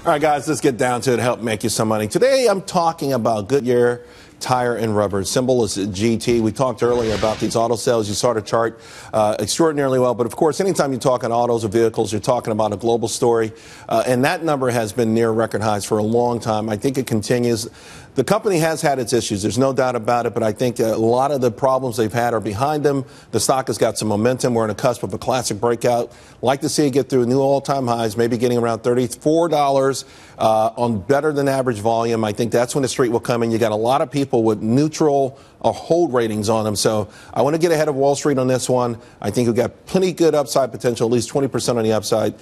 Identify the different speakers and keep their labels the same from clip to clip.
Speaker 1: All right, guys, let's get down to it to help make you some money. Today, I'm talking about Goodyear Tire and Rubber. Symbol is GT. We talked earlier about these auto sales. You saw the chart extraordinarily well. But, of course, anytime you talk on autos or vehicles, you're talking about a global story. And that number has been near record highs for a long time. I think it continues. The company has had its issues. There's no doubt about it. But I think a lot of the problems they've had are behind them. The stock has got some momentum. We're on the cusp of a classic breakout. Like to see it get through new all-time highs, maybe getting around $34 on better than average volume. I think that's when the street will come in. You got a lot of people with neutral or hold ratings on them. So I want to get ahead of Wall Street on this one. I think we've got plenty good upside potential, at least 20% on the upside.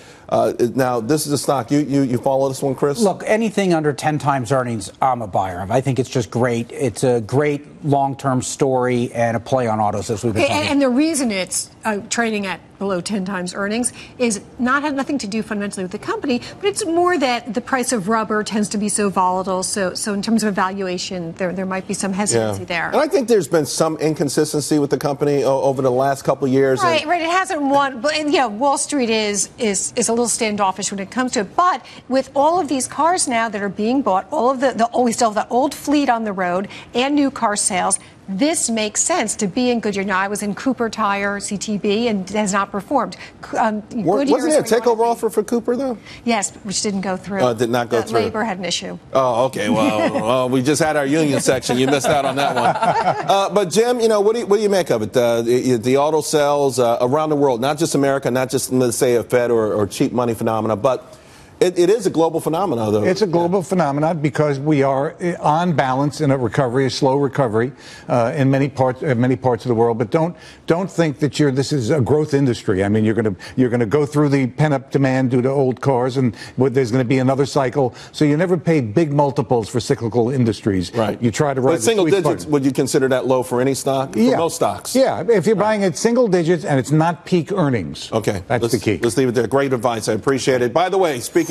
Speaker 1: Now, this is a stock. You follow this one, Chris?
Speaker 2: Look, anything under 10 times earnings, I'm a buyer of. I think it's just great. It's a great long-term story and a play on autos, as we've been talking.
Speaker 3: And the reason it's trading at below 10 times earnings is had nothing to do fundamentally with the company, but it's more that the price of rubber tends to be so volatile. So in terms of evaluation, there might be some hesitancy there.
Speaker 1: And I think there's been some inconsistency with the company over the last couple of years.
Speaker 3: Right. It hasn't won, but Wall Street is a little standoffish when it comes to it. But with all of these cars now that are being bought, we still have that old fleet on the road and new car sales. This makes sense to be in Goodyear. Now, I was in Cooper Tire, CTB, and has not performed.
Speaker 1: Wasn't there a takeover offer for Cooper, though?
Speaker 3: Yes, which didn't go through.
Speaker 1: Did not go through.
Speaker 3: Labor had an issue.
Speaker 1: Oh, okay. Well, we just had our union section. You missed out on that one. But, Jim, what do you make of it? The auto sales around the world, not just America, not just, let's say, a Fed or cheap money phenomena, but it is a global phenomenon, though.
Speaker 4: It's a global phenomenon because we are on balance in a slow recovery in many parts of the world. But don't think that this is a growth industry. I mean, you're gonna go through the pent-up demand due to old cars, and there's going to be another cycle. So you never pay big multiples for cyclical industries.
Speaker 1: Right.
Speaker 4: You try to ride
Speaker 1: the single digits. Would you consider that low for any stock?
Speaker 4: Yeah.
Speaker 1: For most stocks.
Speaker 4: Yeah. If you're buying at single digits and it's not peak earnings.
Speaker 1: Okay.
Speaker 4: That's the key.
Speaker 1: Let's leave it there. Great advice. I appreciate it. By the way, speaking